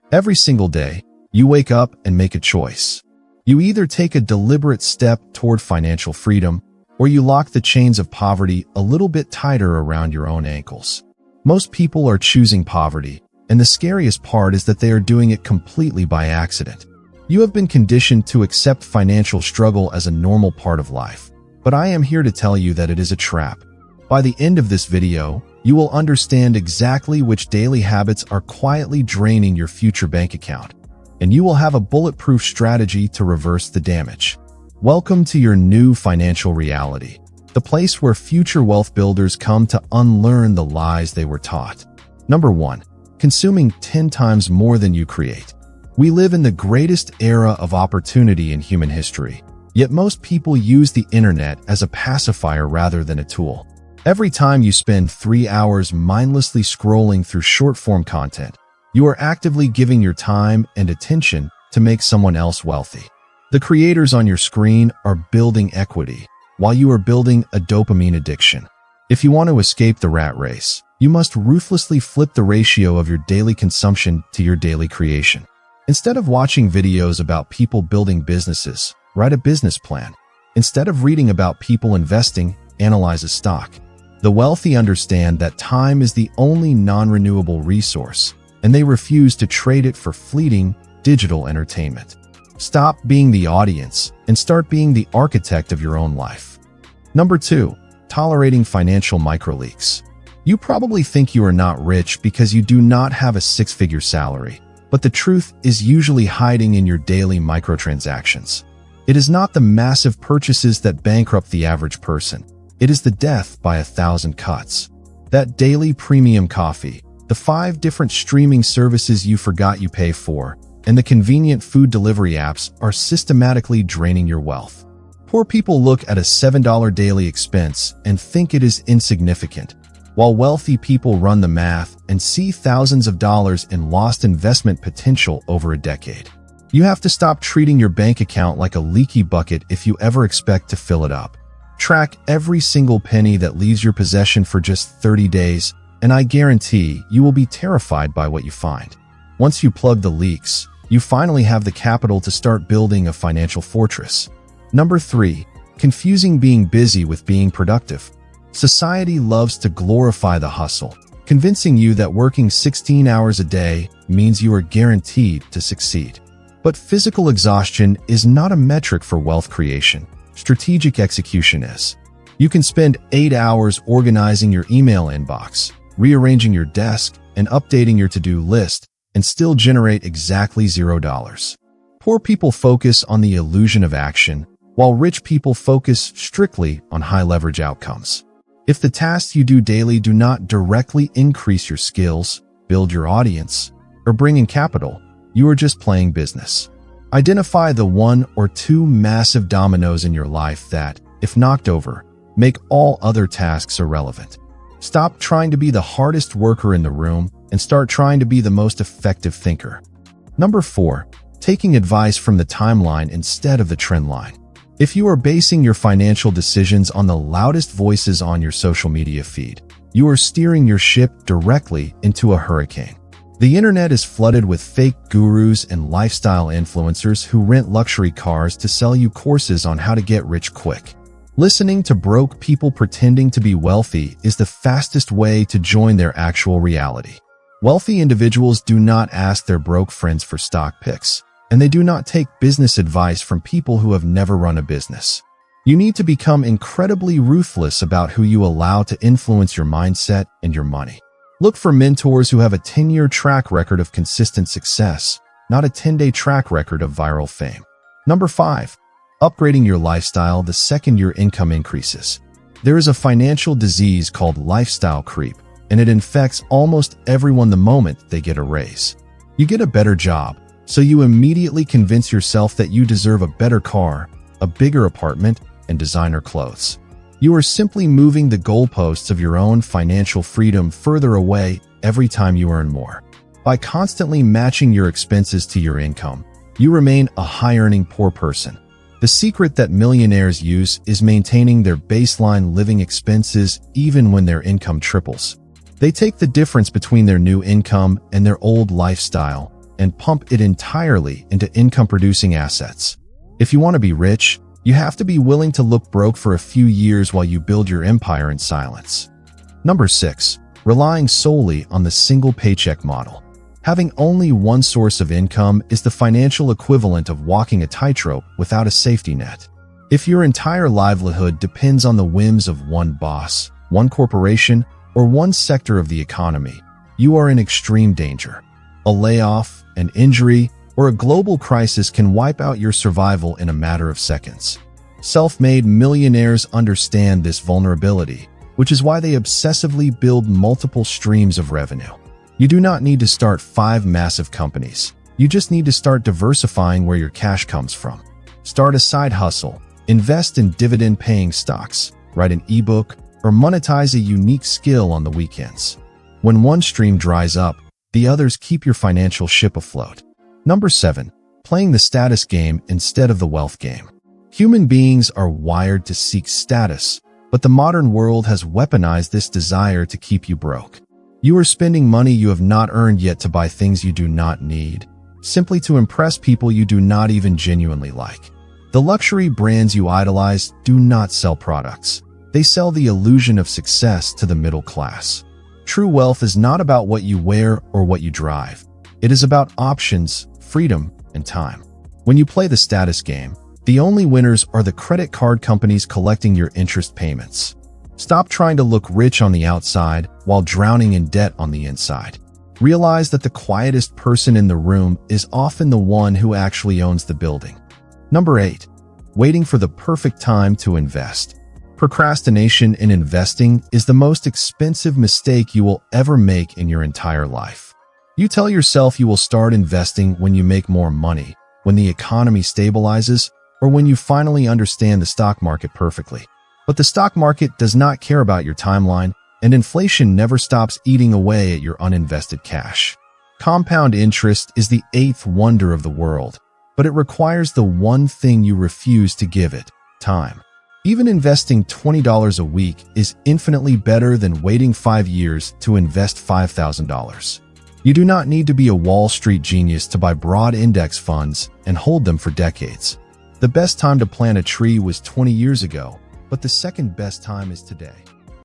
Every single day, you wake up and make a choice. You either take a deliberate step toward financial freedom, or you lock the chains of poverty a little bit tighter around your own ankles. Most people are choosing poverty, and the scariest part is that they are doing it completely by accident. You have been conditioned to accept financial struggle as a normal part of life, but I am here to tell you that it is a trap. By the end of this video, you will understand exactly which daily habits are quietly draining your future bank account, and you will have a bulletproof strategy to reverse the damage. Welcome to your new financial reality, the place where future wealth builders come to unlearn the lies they were taught. Number 1. Consuming 10 times more than you create. We live in the greatest era of opportunity in human history, yet most people use the internet as a pacifier rather than a tool. Every time you spend 3 hours mindlessly scrolling through short-form content, you are actively giving your time and attention to make someone else wealthy. The creators on your screen are building equity, while you are building a dopamine addiction. If you want to escape the rat race, you must ruthlessly flip the ratio of your daily consumption to your daily creation. Instead of watching videos about people building businesses, write a business plan. Instead of reading about people investing, analyze a stock. The wealthy understand that time is the only non-renewable resource, and they refuse to trade it for fleeting, digital entertainment. Stop being the audience and start being the architect of your own life. Number 2. Tolerating financial microleaks. You probably think you are not rich because you do not have a six-figure salary, but the truth is usually hiding in your daily microtransactions. It is not the massive purchases that bankrupt the average person. It is the death by 1,000 cuts. That daily premium coffee, the 5 different streaming services you forgot you pay for, and the convenient food delivery apps are systematically draining your wealth. Poor people look at a $7 daily expense and think it is insignificant, while wealthy people run the math and see thousands of dollars in lost investment potential over a decade. You have to stop treating your bank account like a leaky bucket if you ever expect to fill it up. Track every single penny that leaves your possession for just 30 days, and I guarantee you will be terrified by what you find. Once you plug the leaks, you finally have the capital to start building a financial fortress. Number 3. Confusing being busy with being productive. Society loves to glorify the hustle, convincing you that working 16 hours a day means you are guaranteed to succeed. But physical exhaustion is not a metric for wealth creation. Strategic execution is. You can spend 8 hours organizing your email inbox, rearranging your desk, and updating your to-do list, and still generate exactly $0. Poor people focus on the illusion of action, while rich people focus strictly on high-leverage outcomes. If the tasks you do daily do not directly increase your skills, build your audience, or bring in capital, you are just playing business. Identify the 1 or 2 massive dominoes in your life that, if knocked over, make all other tasks irrelevant. Stop trying to be the hardest worker in the room and start trying to be the most effective thinker. Number 4. Taking advice from the timeline instead of the trend line. If you are basing your financial decisions on the loudest voices on your social media feed, you are steering your ship directly into a hurricane. The internet is flooded with fake gurus and lifestyle influencers who rent luxury cars to sell you courses on how to get rich quick. Listening to broke people pretending to be wealthy is the fastest way to join their actual reality. Wealthy individuals do not ask their broke friends for stock picks, and they do not take business advice from people who have never run a business. You need to become incredibly ruthless about who you allow to influence your mindset and your money. Look for mentors who have a 10-year track record of consistent success, not a 10-day track record of viral fame. Number 5. Upgrading your lifestyle the second your income increases. There is a financial disease called lifestyle creep, and it infects almost everyone the moment they get a raise. You get a better job, so you immediately convince yourself that you deserve a better car, a bigger apartment, and designer clothes. You are simply moving the goalposts of your own financial freedom further away every time you earn more. By constantly matching your expenses to your income, you remain a high-earning poor person. The secret that millionaires use is maintaining their baseline living expenses even when their income triples. They take the difference between their new income and their old lifestyle and pump it entirely into income-producing assets. If you want to be rich, you have to be willing to look broke for a few years while you build your empire in silence. Number 6. Relying solely on the single paycheck model. Having only one source of income is the financial equivalent of walking a tightrope without a safety net. If your entire livelihood depends on the whims of one boss, one corporation, or one sector of the economy, you are in extreme danger. A layoff, an injury, or a global crisis can wipe out your survival in a matter of seconds. Self-made millionaires understand this vulnerability, which is why they obsessively build multiple streams of revenue. You do not need to start 5 massive companies. You just need to start diversifying where your cash comes from. Start a side hustle, invest in dividend-paying stocks, write an ebook, or monetize a unique skill on the weekends. When one stream dries up, the others keep your financial ship afloat. Number 7. Playing the status game instead of the wealth game. Human beings are wired to seek status, but the modern world has weaponized this desire to keep you broke. You are spending money you have not earned yet to buy things you do not need, simply to impress people you do not even genuinely like. The luxury brands you idolize do not sell products. They sell the illusion of success to the middle class. True wealth is not about what you wear or what you drive. It is about options, freedom, and time. When you play the status game, the only winners are the credit card companies collecting your interest payments. Stop trying to look rich on the outside while drowning in debt on the inside. Realize that the quietest person in the room is often the one who actually owns the building. Number 8. Waiting for the perfect time to invest. Procrastination in investing is the most expensive mistake you will ever make in your entire life. You tell yourself you will start investing when you make more money, when the economy stabilizes, or when you finally understand the stock market perfectly. But the stock market does not care about your timeline, and inflation never stops eating away at your uninvested cash. Compound interest is the 8th wonder of the world, but it requires the one thing you refuse to give it: time. Even investing $20 a week is infinitely better than waiting 5 years to invest $5,000. You do not need to be a Wall Street genius to buy broad index funds and hold them for decades. The best time to plant a tree was 20 years ago, but the second best time is today.